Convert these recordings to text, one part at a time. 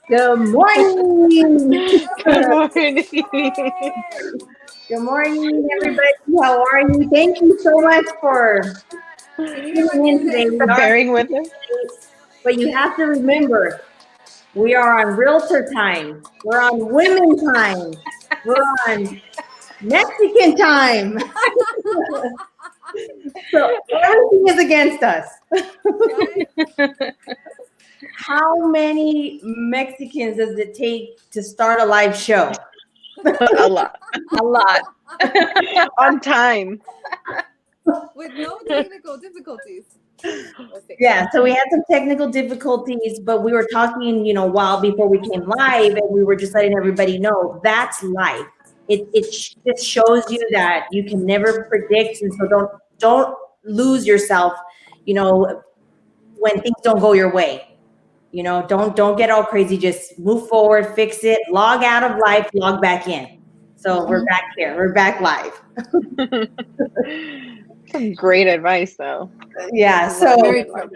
Good morning. Good morning. Good morning, everybody. How are you? Thank you so much for tuning in today. We For are bearing with us. but you have to remember, we are on realtor time. We're on women time. We're on Mexican time. So everything is against us. How many Mexicans does it take to start a live show? A lot. A lot. On time. With no technical difficulties. Yeah, so we had some technical difficulties, but we were talking, a while before we came live, and we were just letting everybody know that's life. It just shows you that you can never predict, and so don't lose yourself, when things don't go your way. Don't get all crazy. Just move forward, fix it, log out of life, log back in. So we're back here. We're back live. Some great advice, though. Yeah. Very true.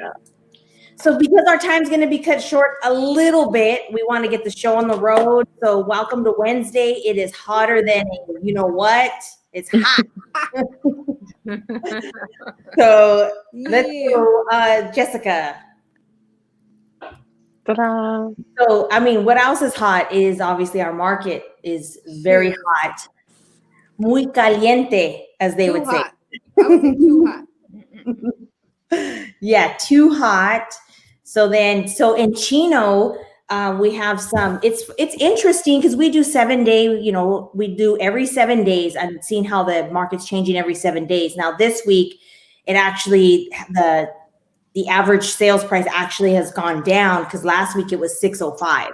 So because our time's going to be cut short a little bit, we want to get the show on the road. So welcome to Wednesday. It is hotter than you know what? It's hot. So let's go, Jessica. Ta-da. So, what else is hot is obviously our market is very hot. Muy caliente, as they would hot. I would say too hot. Yeah, too hot. So in Chino, we have some. It's interesting because we do 7-day. We do every 7 days. I've seen how the market's changing every 7 days. Now this week, it actually the average sales price actually has gone down because last week it was 605.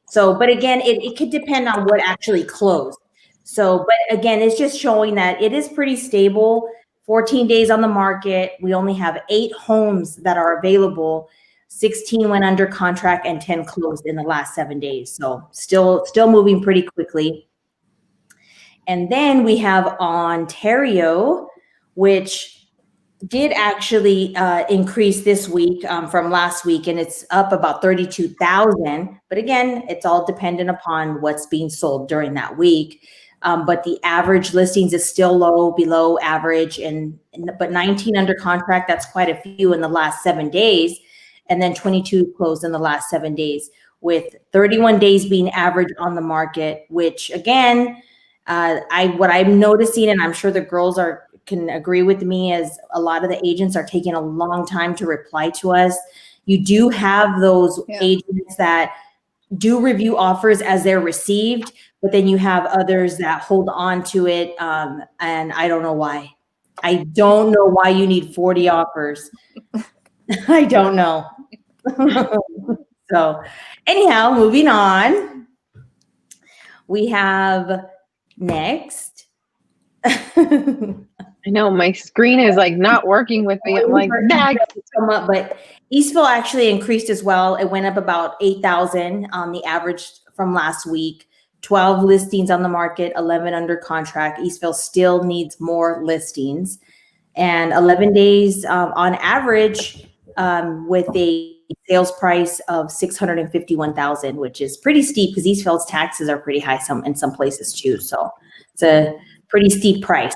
So, but again, it could depend on what actually closed. So, but again, it's just showing that it is pretty stable. 14 days on the market. We only have 8 homes that are available. 16 went under contract and 10 closed in the last 7 days. So still moving pretty quickly. And then we have Ontario, which did actually increase this week from last week, and it's up about 32,000. But again, it's all dependent upon what's being sold during that week. But the average listings is still low, below average, but 19 under contract. That's quite a few in the last 7 days, and then 22 closed in the last 7 days, with 31 days being average on the market. Which again, what I'm noticing, and I'm sure the girls can agree with me, is a lot of the agents are taking a long time to reply to us. You do have those agents that do review offers as they're received, but then you have others that hold on to it. And I don't know why. I don't know why you need 40 offers. I don't know. So anyhow, moving on. We have next. I know my screen is like not working with me. I'm like, next. But Eastville actually increased as well. It went up about 8,000 on the average from last week. 12 listings on the market, 11 under contract. Eastville still needs more listings, and 11 days on average, with a sales price of 651,000, which is pretty steep because Eastville's taxes are pretty high in some places too. So it's a pretty steep price.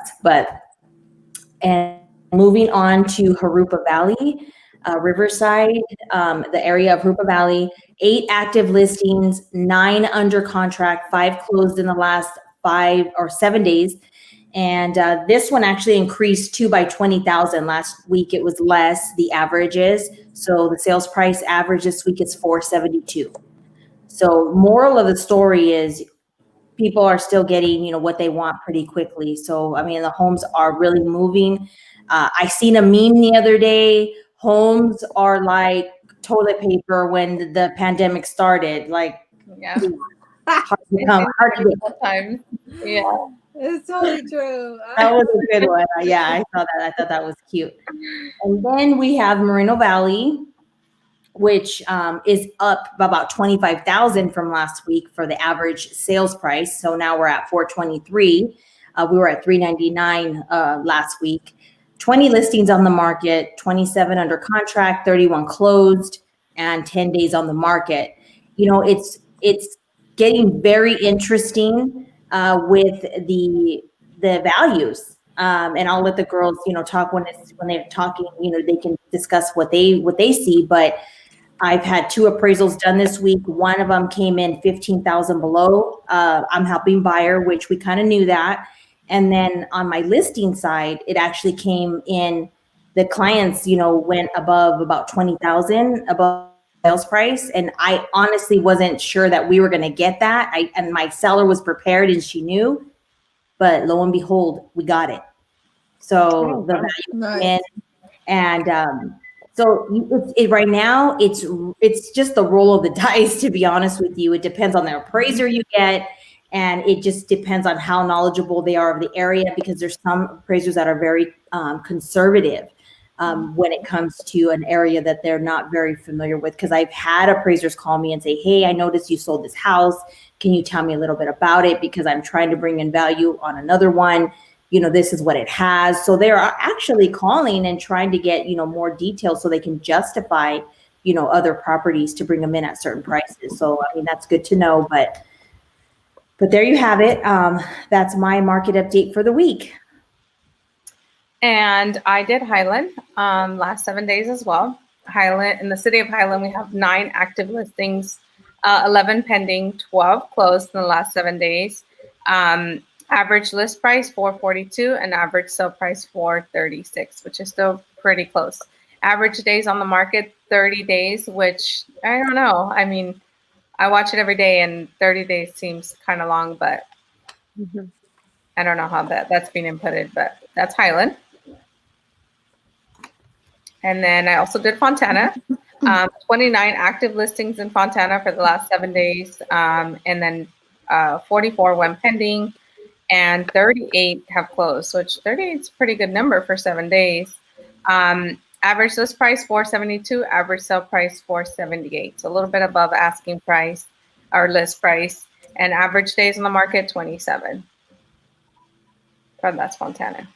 And moving on to Jurupa Valley, Riverside, the area of Jurupa Valley, 8 active listings, 9 under contract, 5 closed in the last 5 or 7 days. And this one actually increased too by 20,000. Last week it was less, the average is. So the sales price average this week is 472. So moral of the story is people are still getting, what they want pretty quickly. So, the homes are really moving. I seen a meme the other day. Homes are like toilet paper when the pandemic started. Like, hard to come, hard to get. Sometimes. Yeah. It's totally true. That was a good one. Yeah, I saw that. I thought that was cute. And then we have Moreno Valley, which is up about 25,000 from last week for the average sales price. So now we're at 423. We were at 399 last week. 20 listings on the market, 27 under contract, 31 closed, and 10 days on the market. it's getting very interesting with the values. And I'll let the girls, talk when they're talking. They can discuss what they see. But I've had 2 appraisals done this week. One of them came in 15,000 below. I'm helping buyer, which we kind of knew that. And then on my listing side, it actually came in. The clients, went above about 20,000 above sales price, and I honestly wasn't sure that we were going to get that. And my seller was prepared and she knew, but lo and behold, we got it. So the value Nice. came in, and right now it's just the roll of the dice. To be honest with you, it depends on the appraiser you get, and it just depends on how knowledgeable they are of the area, because there's some appraisers that are very conservative when it comes to an area that they're not very familiar with. Because I've had appraisers call me and say, hey, I noticed you sold this house. Can you tell me a little bit about it? Because I'm trying to bring in value on another one. This is what it has. So they're actually calling and trying to get, more details so they can justify, other properties to bring them in at certain prices. So, I mean, that's good to know, but there you have it. That's my market update for the week. And I did Highland last 7 days as well. Highland, in the city of Highland, we have 9 active listings, 11 pending, 12 closed in the last 7 days. Average list price $442 and average sale price $436, which is still pretty close. Average days on the market 30 days, which I don't know. I mean, I watch it every day, and 30 days seems kind of long, but I don't know how that's being inputted. But that's Highland. And then I also did Fontana. 29 active listings in Fontana for the last 7 days, and then 44 went pending, and 38 have closed, which 38 is a pretty good number for 7 days. Average list price $472, average sale price $478, so a little bit above asking price or list price, and average days on the market 27. So that's Fontana.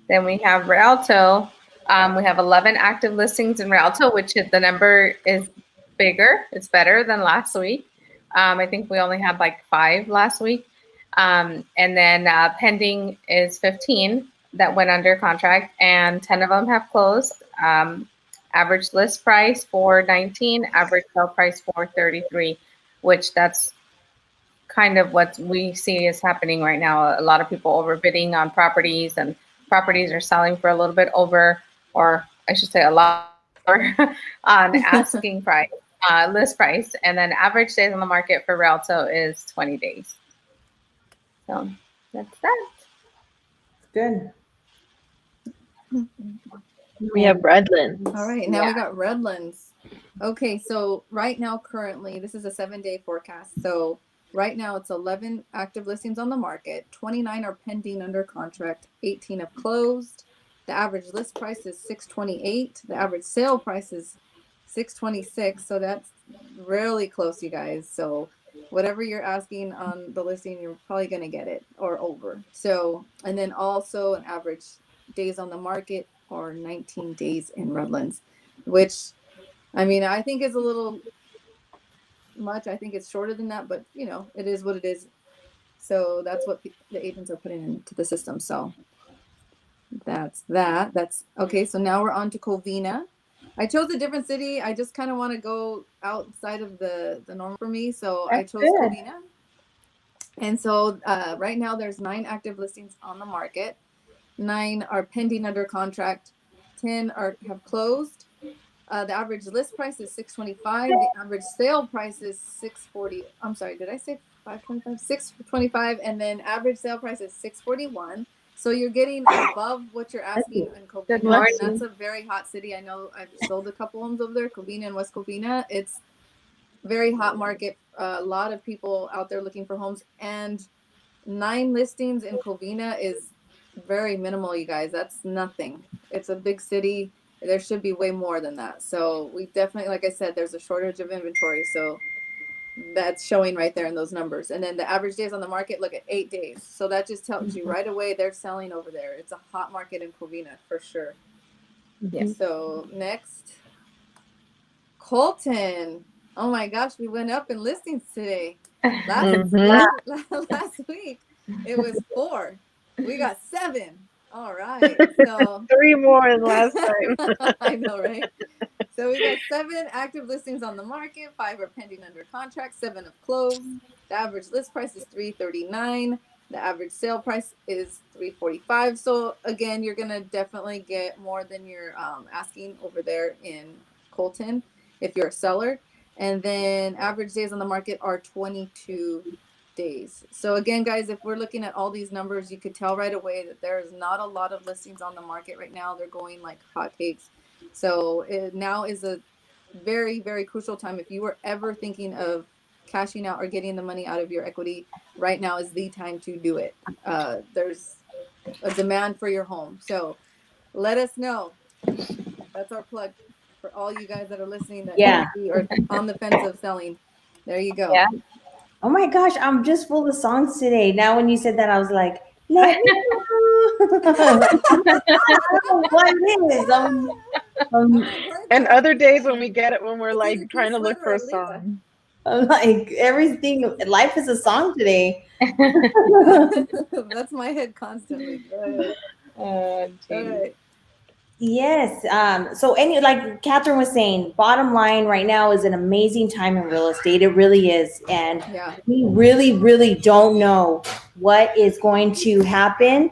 Then we have Rialto. We have 11 active listings in Rialto, which the number is bigger. It's better than last week. I think we only had like 5 last week. And then pending is 15 that went under contract, and 10 of them have closed. Average list price $419, average sale price $433, which that's kind of what we see is happening right now. A lot of people overbidding on properties, and properties are selling for a little bit over, or I should say a lot more on asking price, list price. And then average days on the market for Rialto is 20 days. So that's that. Good. We have Redlands. All right, now we got Redlands. Okay, so right now, currently, this is a 7-day forecast. So right now, it's 11 active listings on the market. 29 are pending under contract. 18 have closed. The average list price is $628. The average sale price is $626. So that's really close, you guys. So whatever you're asking on the listing, you're probably going to get it or over. So, and then also an average days on the market or 19 days in Redlands, which, I mean, I think is a little much. I think it's shorter than that, but it is what it is. So that's what the agents are putting into the system. So that's that. That's okay. So now we're on to Covina. I chose a different city. I just kind of want to go outside of the norm for me. So I chose Covina. And so right now there's 9 active listings on the market. 9 are pending under contract. 10 have closed. The average list price is $625. The average sale price is $640. I'm sorry, did I say $525? $625, and then average sale price is $641. So you're getting above what you're asking in Covina. That's a very hot city. I know I've sold a couple homes over there, Covina and West Covina. It's very hot market. A lot of people out there looking for homes, and 9 listings in Covina is very minimal, you guys. That's nothing. It's a big city. There should be way more than that. So we definitely, like I said, there's a shortage of inventory. So that's showing right there in those numbers. And then the average days on the market, look at 8 days. So that just tells you right away they're selling over there. It's a hot market in Covina for sure. Yes. So next, Colton. Oh my gosh, we went up in listings today. Last last week it was 4. We got 7. All right. So 3 more than last time. I know, right? So we got 7 active listings on the market, 5 are pending under contract, 7 have closed. The average list price is $339. The average sale price is $345. So again, you're gonna definitely get more than you're asking over there in Colton if you're a seller. And then average days on the market are 22 days. So again, guys, if we're looking at all these numbers, you could tell right away that there's not a lot of listings on the market right now. They're going like hotcakes. So now is a very, very crucial time. If you were ever thinking of cashing out or getting the money out of your equity, right now is the time to do it. There's a demand for your home. So let us know. That's our plug for all you guys that are listening that maybe are on the fence of selling. There you go. Yeah. Oh my gosh, I'm just full of songs today. Now when you said that, I was like, let me know. I don't know what it is. And other days when we get it, when we're like trying to look for a song. I'm like, everything, life is a song today. That's my head constantly. Go ahead. All right. Yes. So like Catherine was saying, bottom line right now is an amazing time in real estate. It really is. And we really, really don't know what is going to happen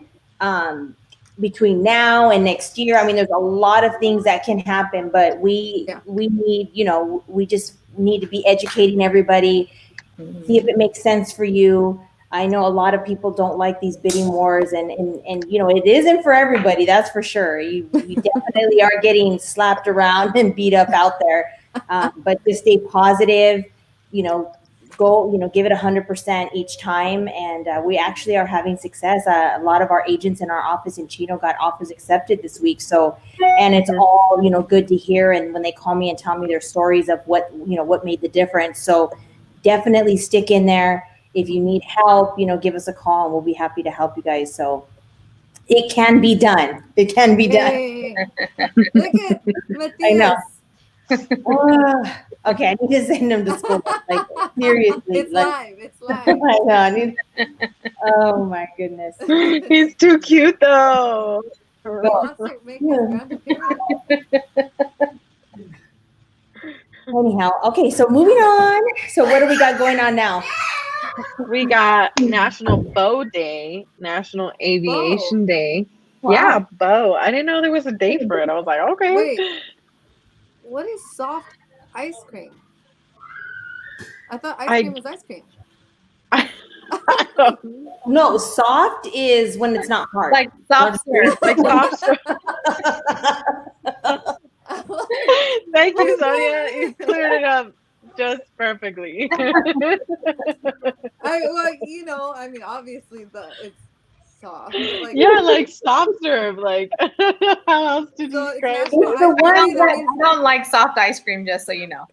between now and next year. I mean, there's a lot of things that can happen, but we need, we just need to be educating everybody, see if it makes sense for you. I know a lot of people don't like these bidding wars, and it isn't for everybody. That's for sure. You definitely are getting slapped around and beat up out there, but just stay positive. Go. Give it 100% each time, and we actually are having success. A lot of our agents in our office in Chino got offers accepted this week. So, and it's all good to hear. And when they call me and tell me their stories of what made the difference. So, definitely stick in there. If you need help, give us a call and we'll be happy to help you guys. So it can be done. It can be done. Look at Matthias. I know. Okay, I need to send him to school. Like seriously. It's live. It's live. I know. Oh my goodness. He's too cute though. He wants to make his grand appearance. Anyhow, okay, so moving on. So what do we got going on now? We got National Bow Day, National Aviation Day. Wow. Yeah, bow. I didn't know there was a day for it. I was like, okay. Wait, what is soft ice cream? I thought ice cream was ice cream. No, soft is when it's not hard. Like soft serve. Like soft serve. Thank you, Sonia. You cleared it up just perfectly. I mean, obviously it's soft. Like, like soft serve. Like, how else to describe it? I don't like soft ice cream, just so you know.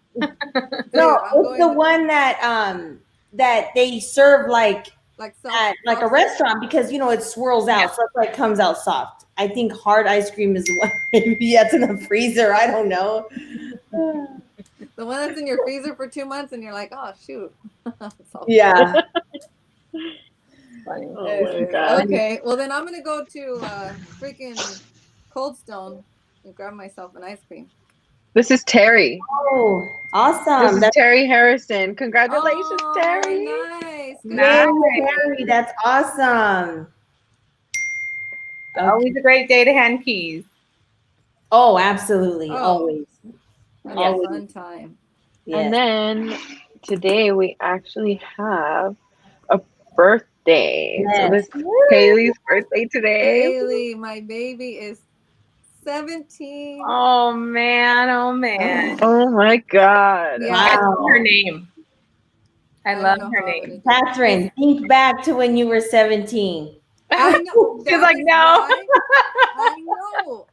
No, it's the one that they serve like at like a restaurant because it swirls out, so it's like comes out soft. I think hard ice cream is the one maybe that's in the freezer. I don't know. The one that's in your freezer for 2 months and you're like, oh shoot. Yeah. Funny. Oh my God. Okay, well then I'm gonna go to freaking Cold Stone and grab myself an ice cream. This is Terry. Oh, awesome. This is Terry Harrison. Congratulations, Terry. Nice. Terry, that's awesome. Always a great day to hand keys. Oh, absolutely. Always. Always. Fun time. Yes. And then today we actually have a birthday. Yes. So this is Haley's birthday today. Haley, my baby is 17. Oh man. Oh my God. Yeah. I love her name. I love her name. Catherine, think back to when you were 17. I know. She's like, no. I know.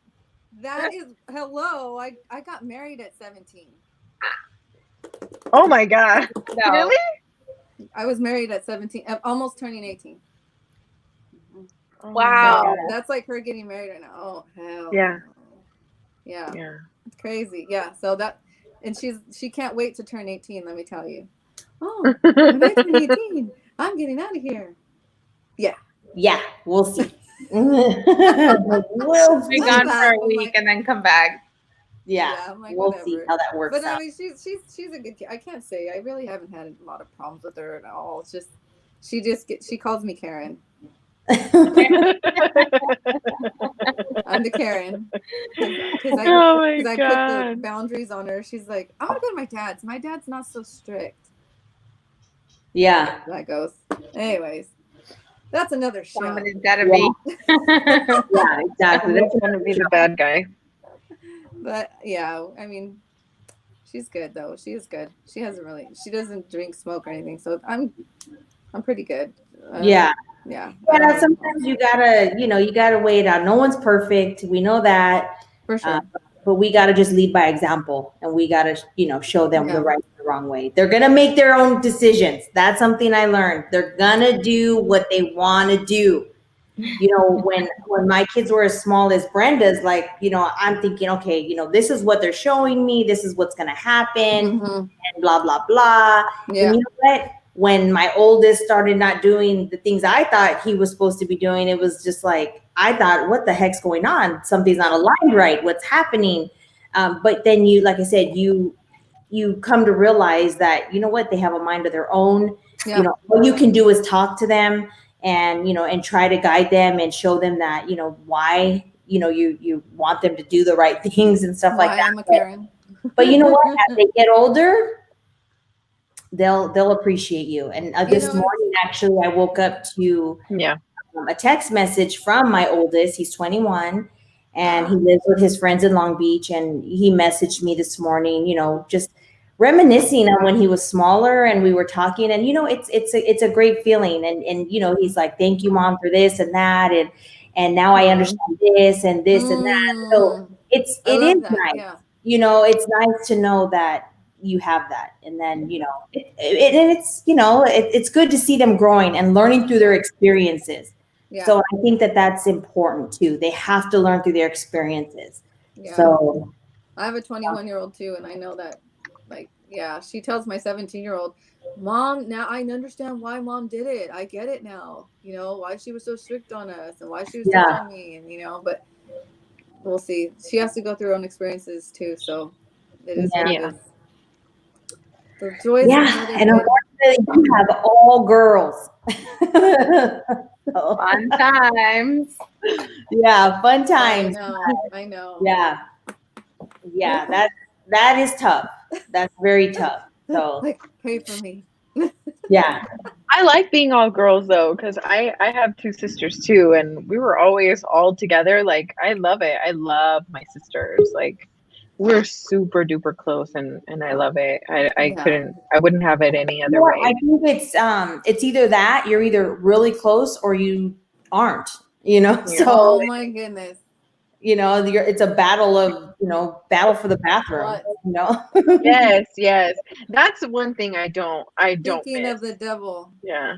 That is, hello. I got married at 17. Oh my God. No. Really? I was married at 17, almost turning 18. Wow. That's like her getting married right now. Oh, hell. Yeah. Yeah. Yeah. Crazy. Yeah. So And she can't wait to turn 18, let me tell you. Oh, when I turn 18, I'm getting out of here. Yeah. Yeah, we'll see. We'll Be see. gone I'm for a like- week and then come back. Yeah, I'm like, we'll whatever. see how that works But I out. mean, she's a good kid. I can't say I really haven't had a lot of problems with her at all. It's just she calls me Karen. I'm the Karen because I Oh my put the God. boundaries on her. She's like, I want to go to my dad's. My dad's not so strict. Yeah. That goes. Anyways, that's another show. Somebody's gotta be. Yeah, exactly. That's gonna be the bad guy. But yeah, I mean, she's good though. She is good. She doesn't drink, smoke, or anything. So I'm pretty good. Yeah. Yeah. Yeah, sometimes you gotta weigh it out. No one's perfect. We know that. For sure. But we gotta just lead by example, and we gotta, show them the right and the wrong way. They're gonna make their own decisions. That's something I learned. They're gonna do what they want to do. When my kids were as small as Brenda's, like, I'm thinking, okay, this is what they're showing me. This is what's gonna happen, and blah blah blah. Yeah. And you know what? When my oldest started not doing the things I thought he was supposed to be doing, it was just like, I thought, what the heck's going on? Something's not aligned right. What's happening? But then like I said, you come to realize that, you know what, they have a mind of their own. Yeah. All you can do is talk to them and, and try to guide them and show them that, why, you want them to do the right things and stuff like that. I'm a Karen. But you know what? As they get older, they'll appreciate you. And this morning, actually, I woke up to a text message from my oldest. He's 21, and he lives with his friends in Long Beach. And he messaged me this morning, just reminiscing on when he was smaller, and we were talking. And it's a great feeling. And he's like, "Thank you, Mom, for this and that, and now I understand this and this and that." So it is nice. Yeah. It's nice to know that you have that. And then, it's good to see them growing and learning through their experiences. Yeah. So I think that that's important too. They have to learn through their experiences. Yeah. So I have a 21-year-old too, and I know that, like, yeah, she tells my 17-year-old, Mom, now I understand why Mom did it. I get it now. Why she was so strict on us and why she was strict on me, and but we'll see. She has to go through her own experiences too, so it is what it is. The joys of motherhood. And unfortunately, you have all girls. Fun times. Yeah, fun times. I know. Yeah, that is tough. That's very tough. So like, pray for me. Yeah. I like being all girls though, because I have two sisters too, and we were always all together. Like, I love it. I love my sisters. Like, we're super duper close, and I love it. I wouldn't have it any other way. I think it's either that you're either really close or you aren't, so oh my goodness, it's a battle of, battle for the bathroom, Yes. That's one thing I don't Speaking miss. of the devil. Yeah.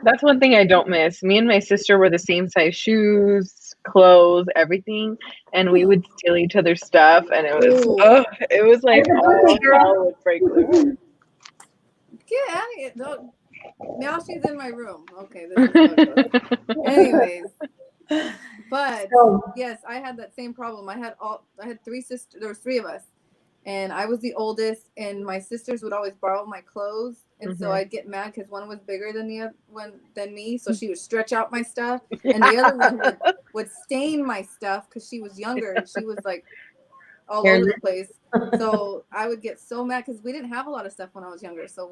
That's one thing I don't miss. Me and my sister were the same size shoes, clothes, everything, and we would steal each other's stuff, and it was like all hell would break loose. Get out of here! Don't. Now she's in my room. Okay, this is how it goes. Anyways, but yes, I had that same problem. I had three sisters. There was three of us, and I was the oldest. And my sisters would always borrow my clothes, and so I'd get mad because one was bigger than the other one than me. So she would stretch out my stuff, and the other one would stain my stuff because she was younger and she was like all over the place. So I would get so mad because we didn't have a lot of stuff when I was younger. So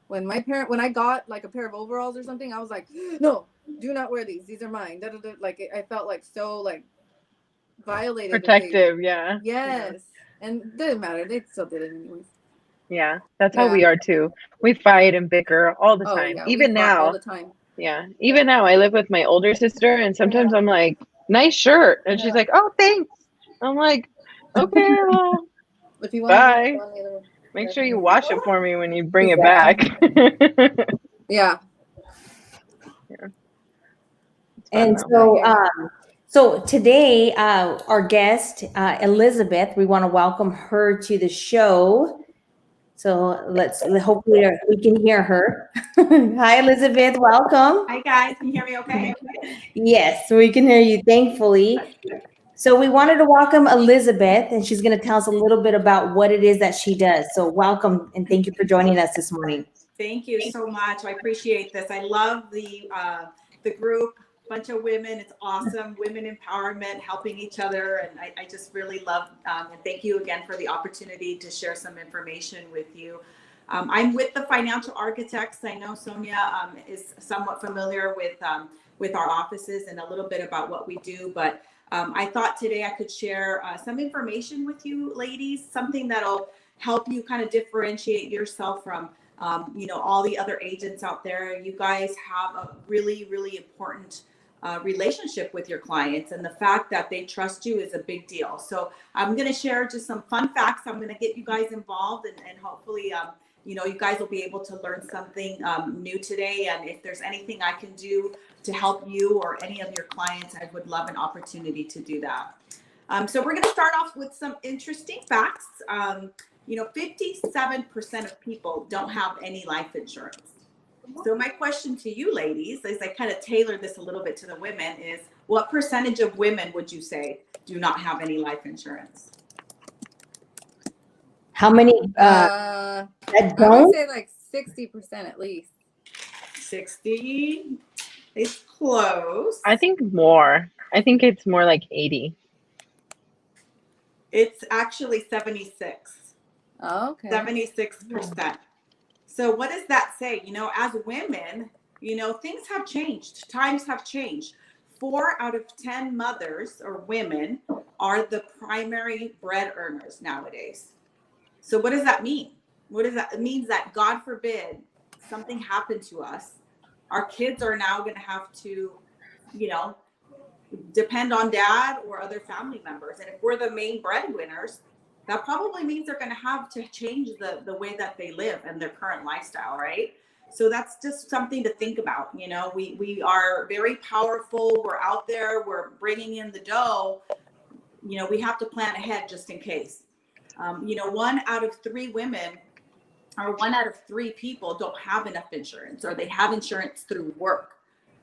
when I got like a pair of overalls or something, I was like, no, do not wear these. These are mine. Da, da, da. Like, I felt like so like violated. Protective, yeah. Yes. And it didn't matter. They still did it anyways. Yeah, that's how we are too. We fight and bicker all the time. Yeah, even now. All the time. Yeah. Even now I live with my older sister, and sometimes I'm like, nice shirt. And she's like, oh, thanks. I'm like, okay, well, if you bye. Make sure you wash it for me when you bring it back. Yeah. And So today, our guest, Elizabeth, we want to welcome her to the show. So hopefully we can hear her. Hi, Elizabeth, welcome. Hi guys, can you hear me okay? Yes, we can hear you, thankfully. So we wanted to welcome Elizabeth, and she's going to tell us a little bit about what it is that she does. So welcome, and thank you for joining us this morning. Thank you so much. I appreciate this. I love the group, bunch of women. It's awesome. Women empowerment, helping each other, and I just really love. And thank you again for the opportunity to share some information with you. I'm with the Financial Architects. I know Sonia is somewhat familiar with our offices and a little bit about what we do, but I thought today I could share some information with you ladies, something that'll help you kind of differentiate yourself from all the other agents out there. You guys have a really, really important relationship with your clients, and the fact that they trust you is a big deal. So I'm going to share just some fun facts. I'm going to get you guys involved, and hopefully you guys will be able to learn something new today. And if there's anything I can do to help you or any of your clients, I would love an opportunity to do that. So we're going to start off with some interesting facts. 57% of people don't have any life insurance. So my question to you ladies, as I kind of tailor this a little bit to the women, is what percentage of women would you say do not have any life insurance? How many that I don't? would say like 60% at least. 60 is close. I think more. I think it's more like 80. It's actually 76. Oh, okay. 76%. So what does that say? As women, things have changed. Times have changed. 4 out of 10 mothers or women are the primary bread earners nowadays. So what does that mean? It means that, God forbid, something happened to us. Our kids are now going to have to, depend on dad or other family members. And if we're the main breadwinners, that probably means they're going to have to change the way that they live and their current lifestyle, right? So that's just something to think about. We are very powerful. We're out there. We're bringing in the dough. We have to plan ahead just in case. 1 out of 3 women or 1 out of 3 people don't have enough insurance, or they have insurance through work.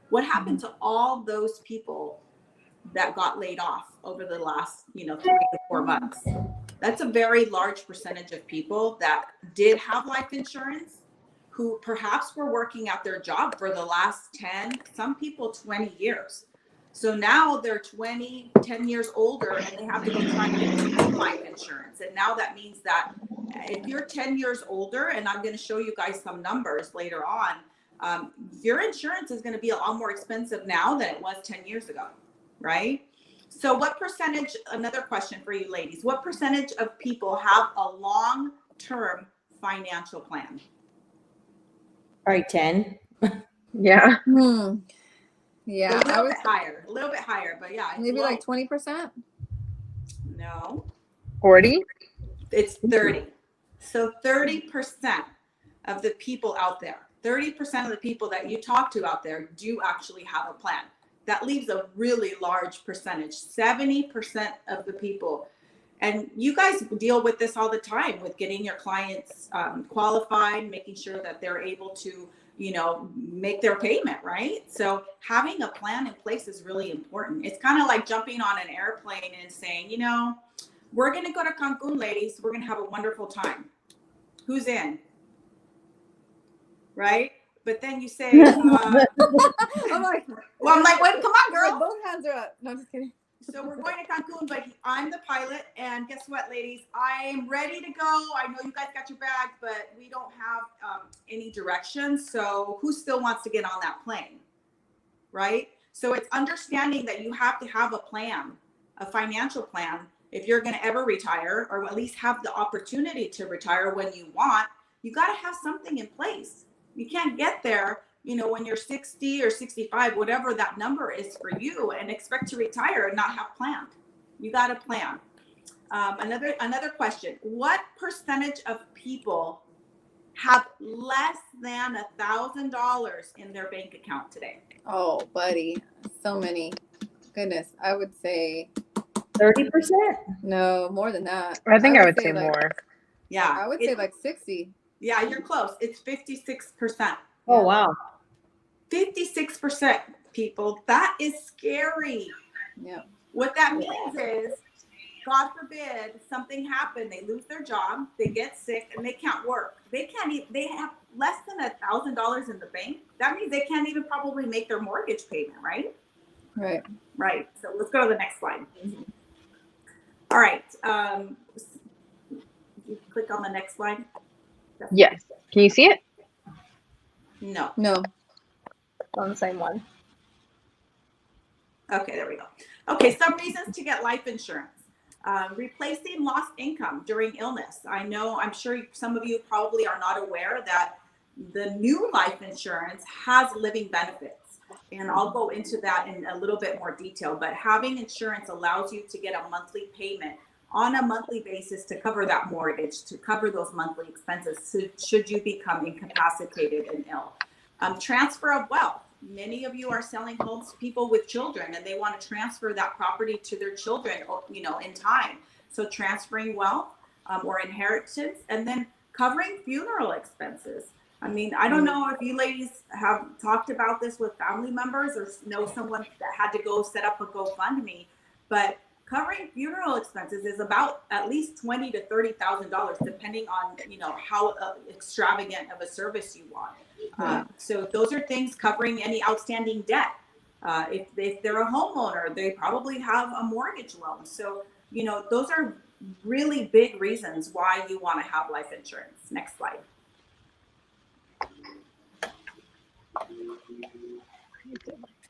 What happened to all those people that got laid off over the last 3 to 4 months? That's a very large percentage of people that did have life insurance, who perhaps were working at their job for the last 10, some people 20 years. So now they're 10 years older, and they have to go try and get their own life insurance. And now that means that if you're 10 years older, and I'm going to show you guys some numbers later on, your insurance is going to be a lot more expensive now than it was 10 years ago, right? So what percentage, another question for you ladies, what percentage of people have a long-term financial plan? All right, 10. Yeah. Yeah, A little bit higher, but yeah. Maybe like 20%. No. 40? It's 30. So 30% of the people out there, 30% of the people that you talk to out there do actually have a plan. That leaves a really large percentage, 70% of the people. And you guys deal with this all the time, with getting your clients qualified, making sure that they're able to, make their payment, right? So having a plan in place is really important. It's kind of like jumping on an airplane and saying, we're going to go to Cancun, ladies. We're going to have a wonderful time. Who's in? Right? But then you say, I'm like, wait, come on, girl. Both hands are up. No, I'm just kidding. So we're going to Cancun, but I'm the pilot. And guess what, ladies? I'm ready to go. I know you guys got your bags, but we don't have any directions. So who still wants to get on that plane? Right? So it's understanding that you have to have a plan, a financial plan. If you're going to ever retire, or at least have the opportunity to retire when you want, you got to have something in place. You can't get there, when you're 60 or 65, whatever that number is for you, and expect to retire and not have planned. You got to plan. Another question: what percentage of people have less than $1,000 in their bank account today? Oh, buddy, so many. goodness, I would say 30%? no, more than that. I think I would say like, more. Yeah. I would say like 60. Yeah, you're close. It's 56%. Oh, wow. 56%, people. That is scary. Yeah. What that means is, God forbid, something happened. They lose their job, they get sick, and they can't work. They can't even, they have less than $1,000 in the bank. That means they can't even probably make their mortgage payment, right? Right. Right. So let's go to the next slide. All right. You click on the next slide. Yes. Can you see it? No. No. On the same one. Okay, there we go. Okay, some reasons to get life insurance. Replacing lost income during illness. I'm sure some of you probably are not aware that the new life insurance has living benefits. And I'll go into that in a little bit more detail, but having insurance allows you to get a monthly payment on a monthly basis to cover that mortgage, to cover those monthly expenses should you become incapacitated and ill. Transfer of wealth. Many of you are selling homes to people with children and they want to transfer that property to their children, in time. So transferring wealth or inheritance, and then covering funeral expenses. I don't know if you ladies have talked about this with family members or know someone that had to go set up a GoFundMe, but covering funeral expenses is about at least $20,000 to $30,000, depending on how extravagant of a service you want. So those are things covering any outstanding debt. If they're a homeowner, they probably have a mortgage loan. So those are really big reasons why you want to have life insurance. Next slide.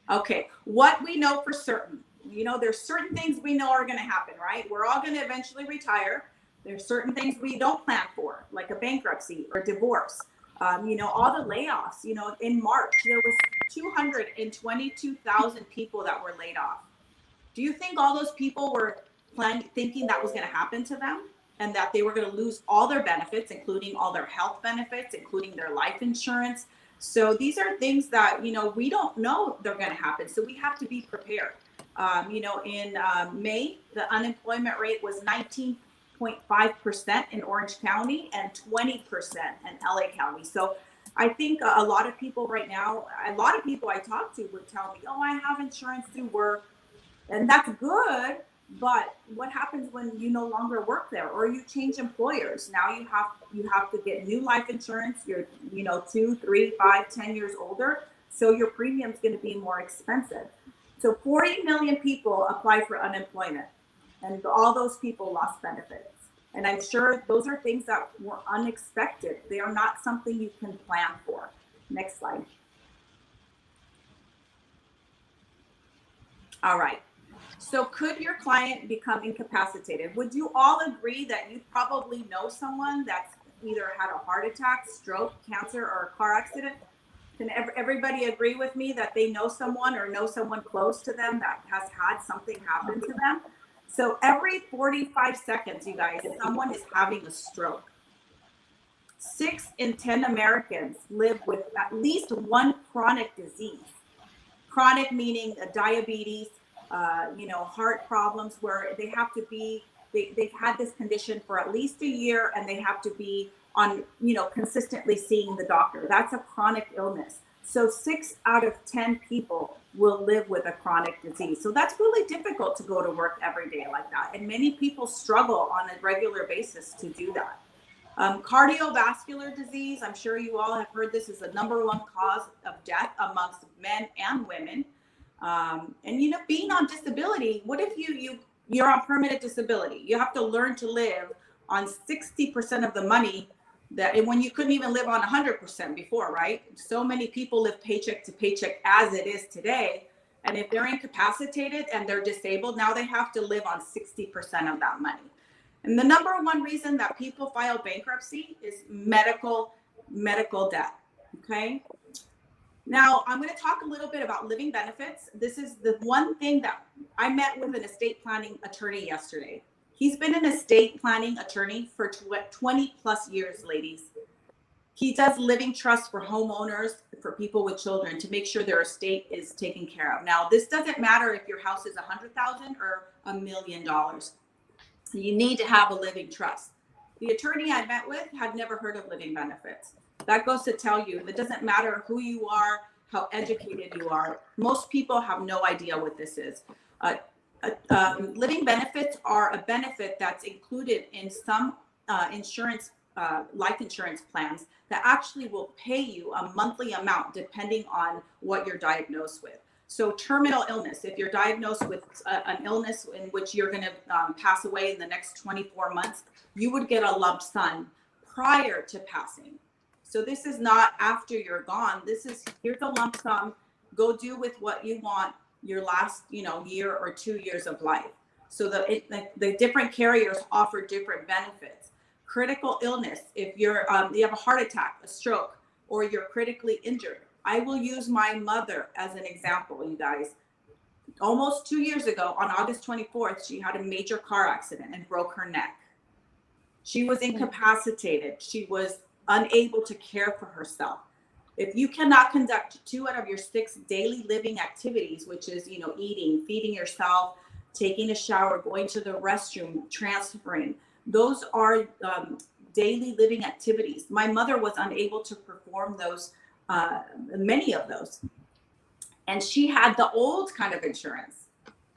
Okay, what we know for certain. There's certain things we know are going to happen, right? We're all going to eventually retire. There's certain things we don't plan for, like a bankruptcy or divorce. All the layoffs. In March, there was 222,000 people that were laid off. Do you think all those people were thinking that was going to happen to them and that they were going to lose all their benefits, including all their health benefits, including their life insurance? So these are things that, we don't know they're going to happen. So we have to be prepared. In May, the unemployment rate was 19.5% in Orange County and 20% in LA County. So I think a lot of people right now, a lot of people I talk to would tell me, oh, I have insurance through work. And that's good. But what happens when you no longer work there or you change employers? Now you have to get new life insurance. You're 2, 3, 5, 10 years older. So your premium is going to be more expensive. So 40 million people apply for unemployment and all those people lost benefits. And I'm sure those are things that were unexpected. They are not something you can plan for. Next slide. All right. So could your client become incapacitated? Would you all agree that you probably know someone that's either had a heart attack, stroke, cancer, or a car accident? Can everybody agree with me that they know someone or know someone close to them that has had something happen to them? So every 45 seconds, you guys, someone is having a stroke. 6 in 10 Americans live with at least one chronic disease. Chronic meaning diabetes, heart problems where they have to be, they've had this condition for at least a year and they have to be on, consistently seeing the doctor. That's a chronic illness. So 6 out of 10 people will live with a chronic disease. So that's really difficult to go to work every day like that. And many people struggle on a regular basis to do that. Cardiovascular disease, I'm sure you all have heard this is the #1 cause of death amongst men and women. And being on disability, what if you're on permanent disability? You have to learn to live on 60% of the money and when you couldn't even live on 100% before, right? So many people live paycheck to paycheck as it is today. And if they're incapacitated and they're disabled, now they have to live on 60% of that money. And the #1 reason that people file bankruptcy is medical debt. Okay. Now I'm going to talk a little bit about living benefits. This is the one thing that I met with an estate planning attorney yesterday. He's been an estate planning attorney for 20 plus years, ladies. He does living trust for homeowners, for people with children, to make sure their estate is taken care of. Now, this doesn't matter if your house is $100,000 or $1 million. You need to have a living trust. The attorney I met with had never heard of living benefits. That goes to tell you, it doesn't matter who you are, how educated you are. Most people have no idea what this is. Living benefits are a benefit that's included in some insurance, life insurance plans that actually will pay you a monthly amount depending on what you're diagnosed with. So terminal illness, if you're diagnosed with an illness in which you're going to pass away in the next 24 months, you would get a lump sum prior to passing. So this is not after you're gone. This is, here's a lump sum, go do with what you want your last, year or 2 years of life. So the different carriers offer different benefits. Critical illness, if you have a heart attack, a stroke, or you're critically injured. I will use my mother as an example, you guys. Almost 2 years ago, on August 24th, she had a major car accident and broke her neck. She was incapacitated. She was unable to care for herself. If you cannot conduct 2 out of your 6 daily living activities, which is, eating, feeding yourself, taking a shower, going to the restroom, transferring, those are daily living activities. My mother was unable to perform those, many of those. And she had the old kind of insurance.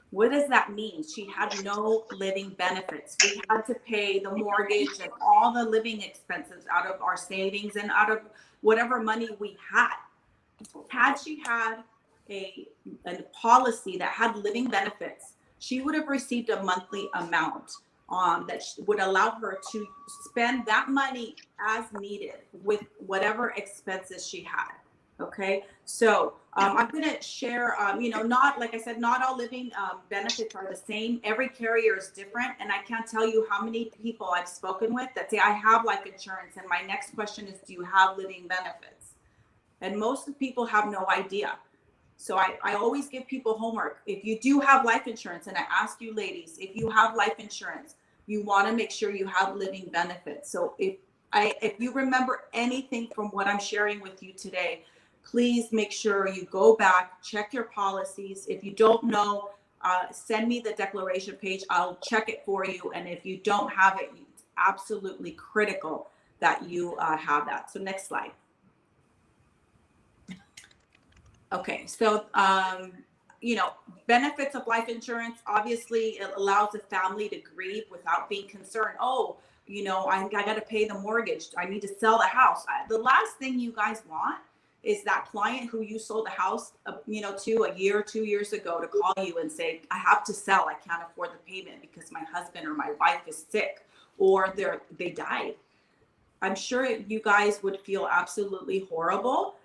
What does that mean? She had no living benefits. We had to pay the mortgage and all the living expenses out of our savings and out of whatever money we had. Had she had a policy that had living benefits, she would have received a monthly amount that would allow her to spend that money as needed with whatever expenses she had. Okay, so I'm going to share, not, like I said, not all living benefits are the same. Every carrier is different. And I can't tell you how many people I've spoken with that say, I have life insurance. And my next question is, do you have living benefits? And most of the people have no idea. So I always give people homework. If you do have life insurance, and I ask you ladies, if you have life insurance, you want to make sure you have living benefits. So if you remember anything from what I'm sharing with you today, please make sure you go back, check your policies. If you don't know, send me the declaration page. I'll check it for you. And if you don't have it, it's absolutely critical that you have that. So next slide. Okay, so, benefits of life insurance, obviously it allows the family to grieve without being concerned. Oh, I got to pay the mortgage. I need to sell the house. The last thing you guys want is that client who you sold the house, to a year or 2 years ago to call you and say, I have to sell. I can't afford the payment because my husband or my wife is sick or they died. I'm sure you guys would feel absolutely horrible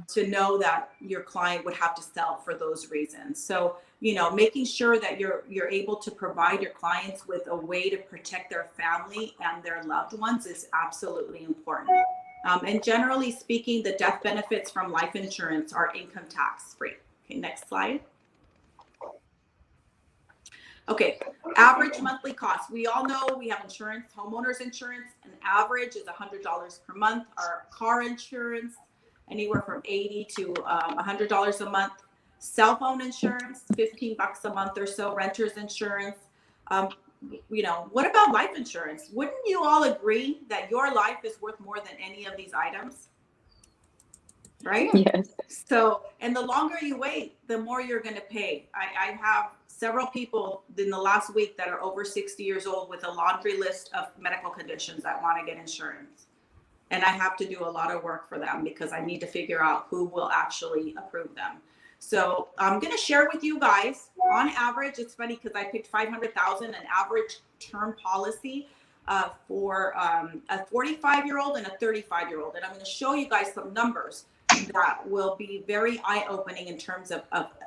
to know that your client would have to sell for those reasons. So, making sure that you're able to provide your clients with a way to protect their family and their loved ones is absolutely important. And generally speaking, the death benefits from life insurance are income tax free. Okay, next slide. Okay, average monthly cost. We all know we have insurance, homeowners insurance. An average is $100 per month. Our car insurance, anywhere from $80 to $100 a month. Cell phone insurance, $15 a month or so. Renters insurance. What about life insurance? Wouldn't you all agree that your life is worth more than any of these items? Right? Yes. So, and the longer you wait, the more you're going to pay. I have several people in the last week that are over 60 years old with a laundry list of medical conditions that want to get insurance. And I have to do a lot of work for them because I need to figure out who will actually approve them. So I'm going to share with you guys, on average, it's funny because I picked 500,000, an average term policy for a 45-year-old and a 35-year-old. And I'm going to show you guys some numbers that will be very eye-opening in terms of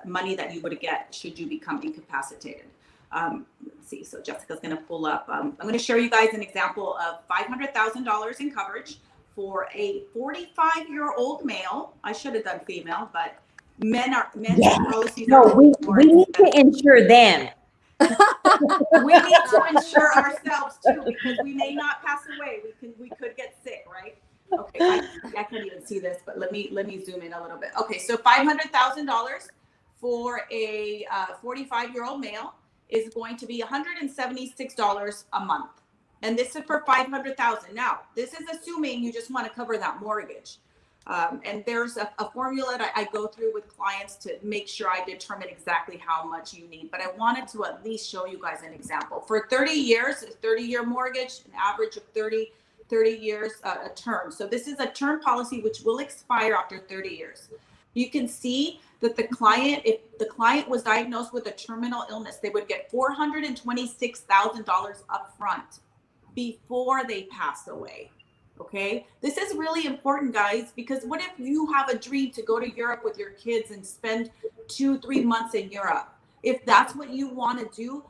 money that you would get should you become incapacitated. Let's see, so Jessica's going to pull up. I'm going to show you guys an example of $500,000 in coverage for a 45-year-old male. I should have done female, but men's policies No, are we more need to expensive. insure them. We need to insure ourselves too, because we may not pass away. We could get sick, right? Okay, I can't even see this, but let me zoom in a little bit. Okay, so $500,000 for a 45-year-old male is going to be $176 a month, and this is for 500,000. Now, this is assuming you just want to cover that mortgage. And there's a formula that I go through with clients to make sure I determine exactly how much you need. But I wanted to at least show you guys an example. For 30 years, a 30-year mortgage, an average of 30 years a term. So this is a term policy which will expire after 30 years. You can see that the client, if the client was diagnosed with a terminal illness, they would get $426,000 up front before they pass away. Okay, this is really important, guys, because what if you have a dream to go to Europe with your kids and spend 2-3 months in Europe? If that's what you want to do,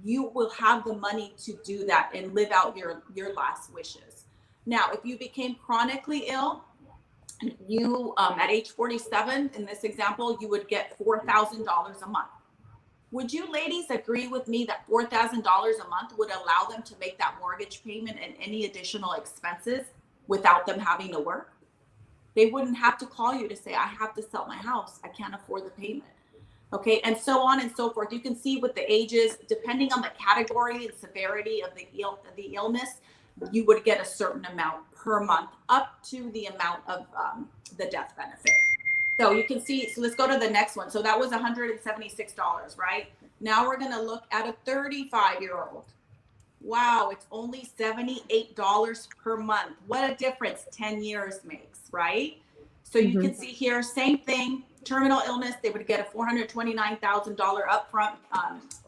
you will have the money to do that and live out your last wishes. Now, if you became chronically ill, you at age 47, in this example, you would get $4,000 a month. Would you ladies agree with me that $4,000 a month would allow them to make that mortgage payment and any additional expenses without them having to work? They wouldn't have to call you to say, I have to sell my house, I can't afford the payment. Okay, and so on and so forth. You can see with the ages, depending on the category and severity of the illness, you would get a certain amount per month up to the amount of the death benefit. So you can see, so let's go to the next one. So that was $176, right? Now we're gonna look at a 35-year-old. Wow, it's only $78 per month. What a difference 10 years makes, right? So you can see here, same thing, terminal illness, they would get a $429,000 upfront,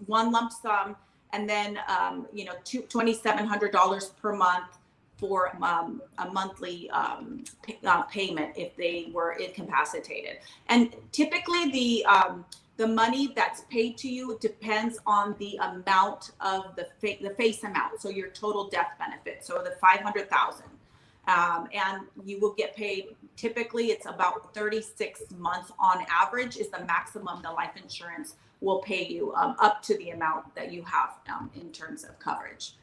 one lump sum, and then $2,700 per month for a monthly payment if they were incapacitated. And typically the money that's paid to you depends on the amount of the face amount, so your total death benefit, so the $500,000. And you will get paid, typically it's about 36 months on average is the maximum the life insurance will pay you up to the amount that you have in terms of coverage.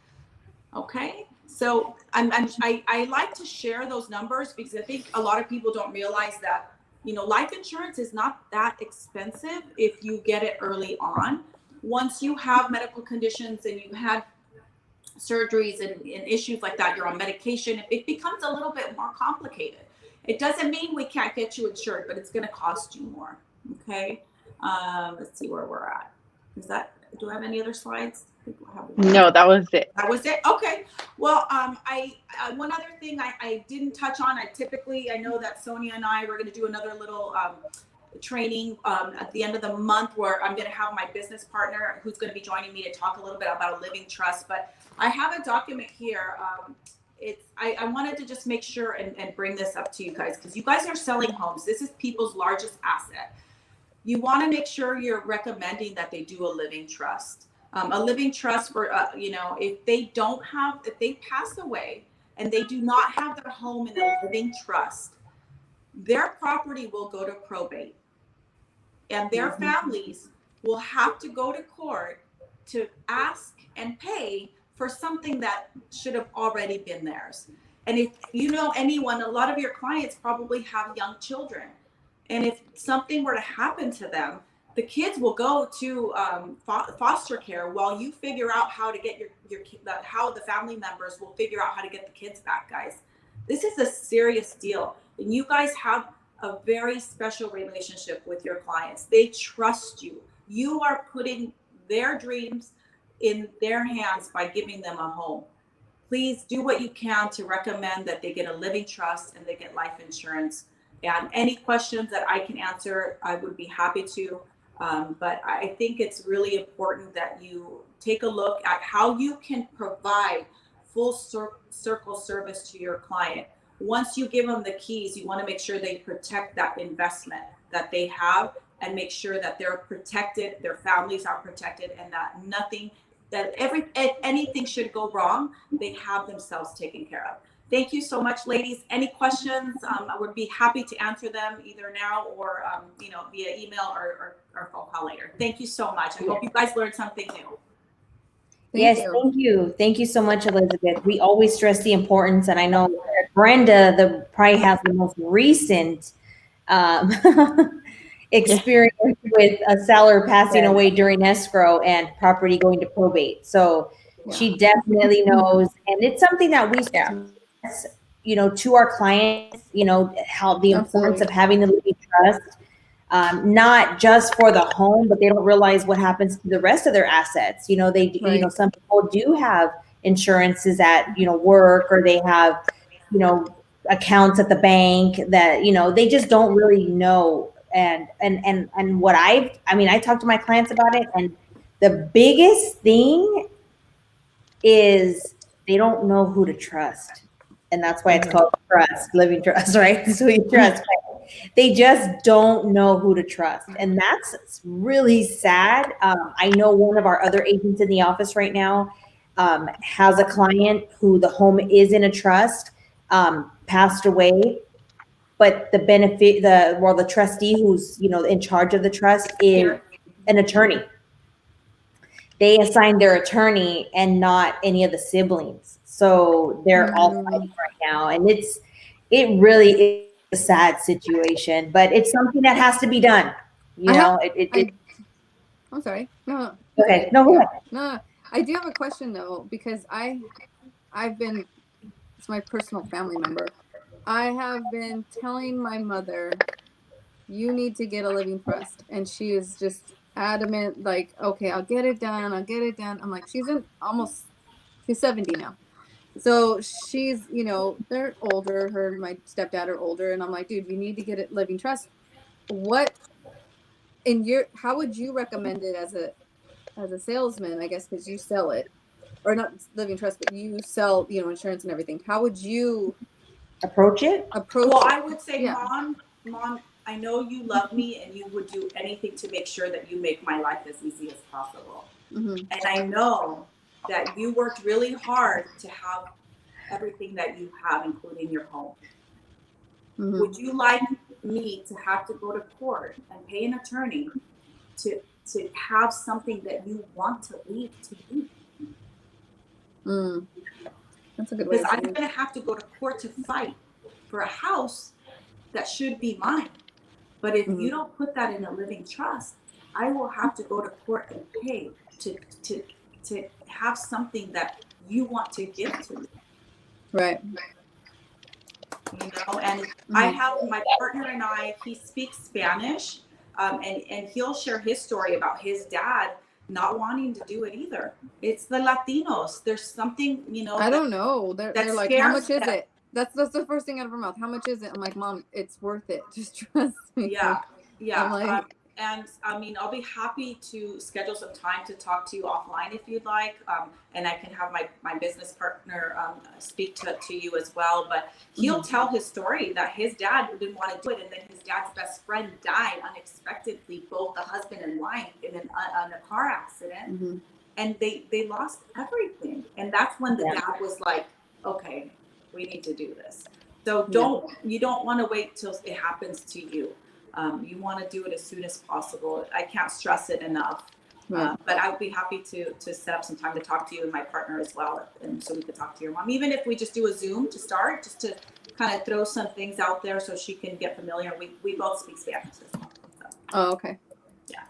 Okay, so I like to share those numbers because I think a lot of people don't realize that, life insurance is not that expensive if you get it early on. Once you have medical conditions and you had surgeries and issues like that, you're on medication, it becomes a little bit more complicated. It doesn't mean we can't get you insured, but it's going to cost you more. Okay, let's see where we're at. Do I have any other slides? No, that was it. That was it. Okay. Well, one other thing I didn't touch on. I know that Sonia and I were going to do another little training at the end of the month where I'm going to have my business partner who's going to be joining me to talk a little bit about a living trust. But I have a document here. I wanted to just make sure and bring this up to you guys because you guys are selling homes. This is people's largest asset. You want to make sure you're recommending that they do a living trust. A living trust for, if they pass away and they do not have their home in a living trust, their property will go to probate and their families will have to go to court to ask and pay for something that should have already been theirs. And if you know anyone, a lot of your clients probably have young children. And if something were to happen to them, the kids will go to foster care while you figure out how to get how the family members will figure out how to get the kids back, guys. This is a serious deal. And you guys have a very special relationship with your clients. They trust you. You are putting their dreams in their hands by giving them a home. Please do what you can to recommend that they get a living trust and they get life insurance. And any questions that I can answer, I would be happy to. But I think it's really important that you take a look at how you can provide full circle service to your client. Once you give them the keys, you want to make sure they protect that investment that they have and make sure that they're protected, their families are protected, and that anything should go wrong, they have themselves taken care of. Thank you so much, ladies. Any questions? I would be happy to answer them either now or via email or phone call later. Thank you so much. I hope you guys learned something new. Thank you. Thank you so much, Elizabeth. We always stress the importance, and I know Brenda probably has the most recent um, experience with a seller passing away during escrow and property going to probate. So she definitely knows, and it's something that we stress, to our clients, how the importance of having the living trust, not just for the home, but they don't realize what happens to the rest of their assets. Some people do have insurances at, work, or they have, accounts at the bank that, they just don't really know. And what I talk to my clients about it, and the biggest thing is they don't know who to trust. And that's why it's called trust, living trust, right? So you trust. They just don't know who to trust. And that's really sad. I know one of our other agents in the office right now has a client who the home is in a trust, passed away, but the trustee who's, in charge of the trust is an attorney. They assigned their attorney and not any of the siblings. So they're all fighting right now. And it really is a sad situation, but it's something that has to be done. I'm sorry. No. Okay. No, go ahead. No. I do have a question though, because it's my personal family member. I have been telling my mother, you need to get a living trust. And she is just adamant, like, okay, I'll get it done. I'm like, she's 70 now. So she's, they're older. Her and my stepdad are older. And I'm like, dude, you need to get a living trust. How would you recommend it as a salesman, I guess, because you sell it, or not living trust, but you sell, insurance and everything. How would you approach it? Well, I would say, Mom, I know you love me and you would do anything to make sure that you make my life as easy as possible. And I know that you worked really hard to have everything that you have, including your home. Would you like me to have to go to court and pay an attorney to have something that you want to leave to me? That's a good way. Because I'm going to have to go to court to fight for a house that should be mine. But if you don't put that in a living trust, I will have to go to court and pay to have something that you want to give to me. Right. And I have my partner and he speaks Spanish, and he'll share his story about his dad not wanting to do it either. It's the Latinos. There's something, I don't know. They're like, how much is it? That's the first thing out of her mouth. How much is it? I'm like, Mom, it's worth it. Just trust me. Yeah. I'm like, and I'll be happy to schedule some time to talk to you offline if you'd like. And I can have my business partner speak to you as well. But he'll tell his story that his dad didn't want to do it. And then his dad's best friend died unexpectedly, both the husband and wife, in a car accident. And they lost everything. And that's when the dad was like, okay, we need to do this. So you don't want to wait till it happens to you. You want to do it as soon as possible. I can't stress it enough. But I would be happy to set up some time to talk to you and my partner as well, and so we could talk to your mom. Even if we just do a Zoom to start, just to kind of throw some things out there so she can get familiar. We both speak Spanish as well. So. Oh, okay. Yeah.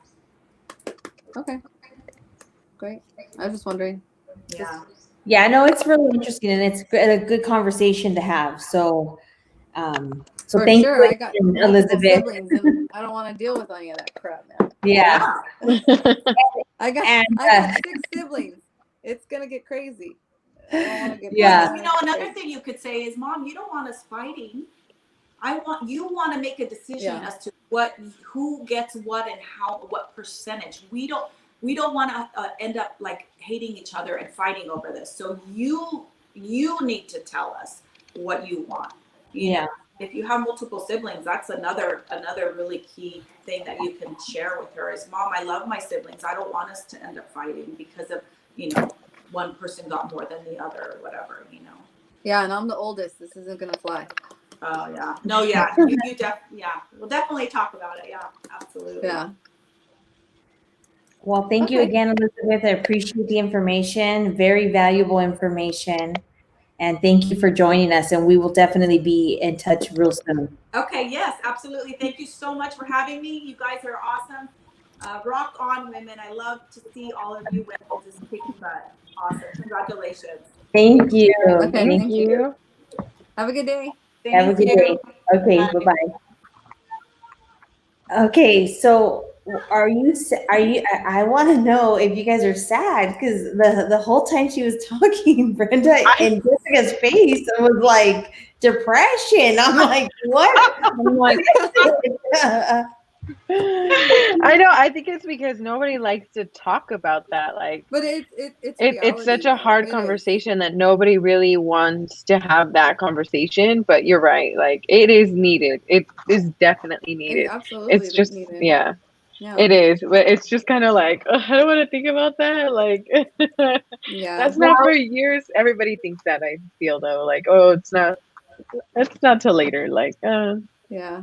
Okay. Great. I was just wondering. Yeah. Yeah, no, it's really interesting, and it's a good conversation to have. So, For thank sure. you, I got Elizabeth. siblings, and I don't want to deal with any of that crap now. Yeah. I got 6 siblings. It's gonna get crazy. I don't want to get another thing you could say is, Mom, you don't want us fighting. You want to make a decision as to who gets what and what percentage. We don't want to end up like hating each other and fighting over this. So you need to tell us what you want. You know, if you have multiple siblings, that's another really key thing that you can share with her is, Mom, I love my siblings. I don't want us to end up fighting because of, one person got more than the other or whatever, Yeah, and I'm the oldest. This isn't gonna fly. Oh yeah. No, yeah. We'll definitely talk about it. Yeah, absolutely. Yeah. Well, thank you again, Elizabeth. I appreciate the information. Very valuable information. And thank you for joining us. And we will definitely be in touch real soon. Okay, yes, absolutely. Thank you so much for having me. You guys are awesome. Rock on, women. I love to see all of you women just kicking butt. Awesome. Congratulations. Thank you. Okay, Thank you. Have a good day. Have a Thank good you. day. Okay, bye-bye. Okay, so are you, I want to know if you guys are sad, because the whole time she was talking, Brenda, and Jessica's face was like depression. I'm like, what? I'm like, I know. I think it's because nobody likes to talk about that. Like, But it's it's such reality, a though. hard It is. conversation that nobody really wants to have that conversation. But you're right. Like, it is needed. It is definitely It's needed. absolutely It's just, needed. yeah, Yeah. it is. But it's just kind of like, I don't want to think about that. Like, Yeah. that's not for years. Everybody thinks that. I feel though, like, oh, it's not till later. Like, Yeah. yeah.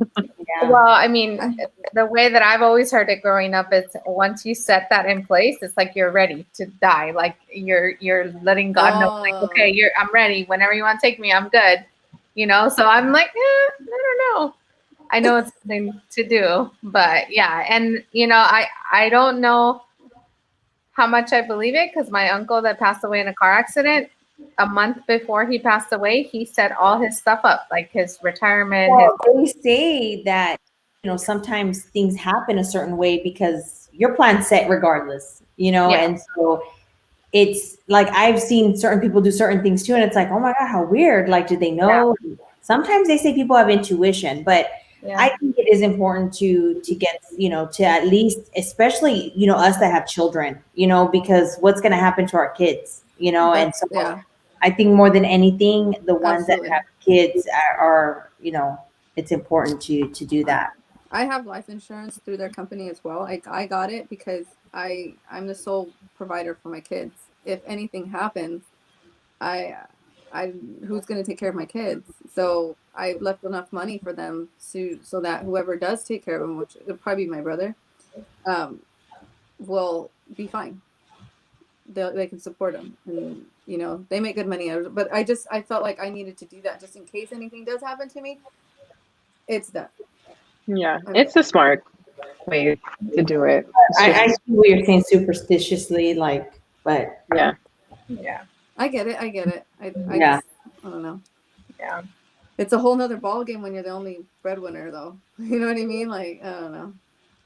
Well, I mean, the way that I've always heard it growing up is once you set that in place, it's like you're ready to die. Like you're letting God know, like, okay, I'm ready. Whenever you want to take me, I'm good. You know, so I'm like, I don't know. I know it's something to do, but yeah, and you know, I don't know how much I believe it because my uncle that passed away in a car accident, a month before he passed away, he set all his stuff up, like his retirement. Well, they say that, sometimes things happen a certain way because your plan's set regardless, Yeah. and so it's like I've seen certain people do certain things too, and it's like, oh my God, how weird. Like, did they know? Sometimes they say people have intuition, but I think it is important to get, to at least, especially, us that have children, because what's going to happen to our kids, and so I think more than anything, the ones Absolutely. that have kids are, it's important to do that. I have life insurance through their company as well. I got it because I'm the sole provider for my kids. If anything happens, I who's going to take care of my kids? So I left enough money for them so that whoever does take care of them, which would probably be my brother, will be fine. They can support them, and they make good money out of it. But I felt like I needed to do that just in case anything does happen to me. It's done. Yeah, it's a smart way to do it. I see what you're saying superstitiously, like, but yeah. I get it. I Yeah. just, I don't know. Yeah. It's a whole nother ball game when you're the only breadwinner, though. You know what I mean? Like, I don't know.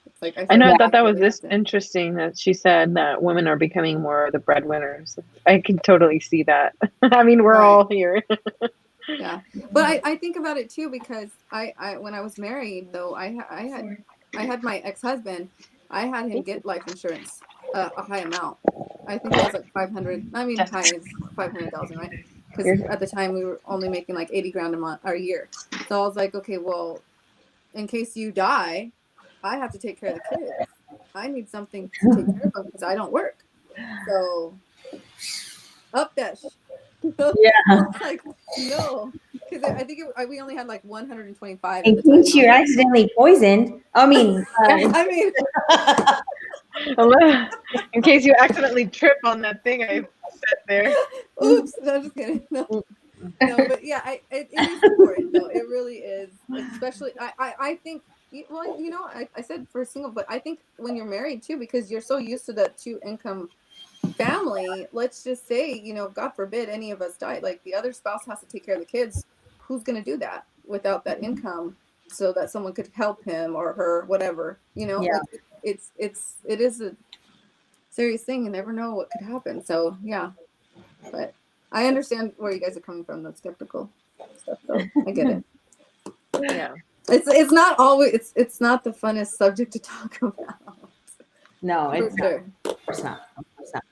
It's like I know. I thought that was this interesting that she said that women are becoming more the breadwinners. I can totally see that. I mean, we're all here. Yeah, but I think about it too because I when I was married though I had my ex-husband. I had him get life insurance, a high amount. I think it was like 500. I mean, high is 500,000, right? Because at the time we were only making like 80 grand a month or a year. So I was like, okay, well, in case you die, I have to take care of the kids. I need something to take care of them because I don't work. So up that. Yeah. I was like, no, because I think we only had like 125 in at the time. case you're accidentally poisoned. I mean, in case you accidentally trip on that thing I set there. Oops, no, I'm just kidding. No, but yeah, it is important though. It really is, especially I think. Well, I said for single, but I think when you're married too, because you're so used to that 2-income family, let's just say, God forbid any of us die, like the other spouse has to take care of the kids. Who's going to do that without that income so that someone could help him or her, whatever, like it is a serious thing. You never know what could happen. So yeah, but I understand where you guys are coming from, the skeptical stuff though. I get it. Yeah. It's not always, it's not the funnest subject to talk about. No, it's For sure. not. Of course not.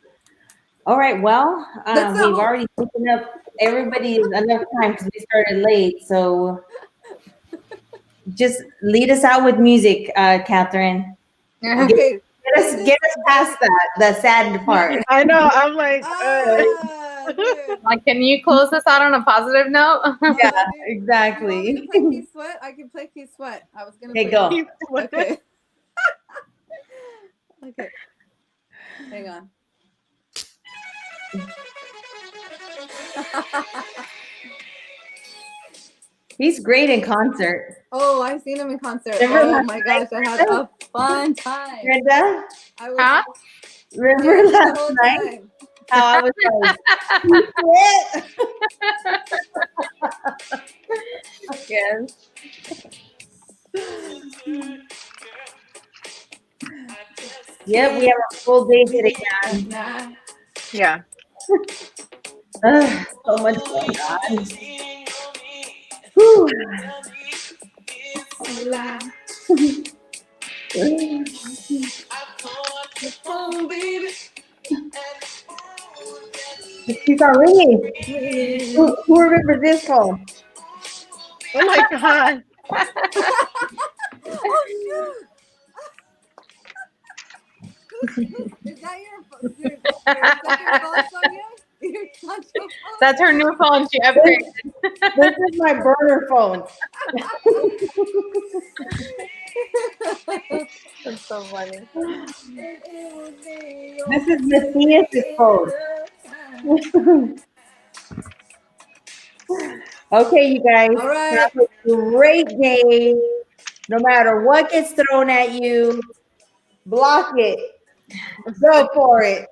All right. Well, we've already taken up everybody enough time because we started late. So just lead us out with music, Catherine. Okay. Get us past the sad part. I know. I'm like, like, can you close this out on a positive note? Yeah, exactly. You want me to play Keith Sweat? I can play Keith Sweat. I was gonna play go. Keith Sweat. Okay. Okay. Hang on. He's great in concert. Oh, I've seen him in concert. Remember Oh last my gosh, I had a fun time. Brenda, I was Huh? remember dancing the last whole night time. how I was like, Yes. yep, we have a full day today, man. Yeah. So much going on. Whew. She's on ringing. Who remembers this phone? Oh my god. Oh shoot! Is that your second phone, Sonia? Your phone? That's her new phone. She upgraded. This is my burner phone. That's so funny. This is Matthias' phone. Okay, you guys. All right. Have a great day. No matter what gets thrown at you, block it. Go for it.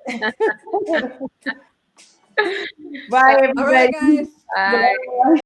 Bye, everybody. All right, guys. Bye. Bye.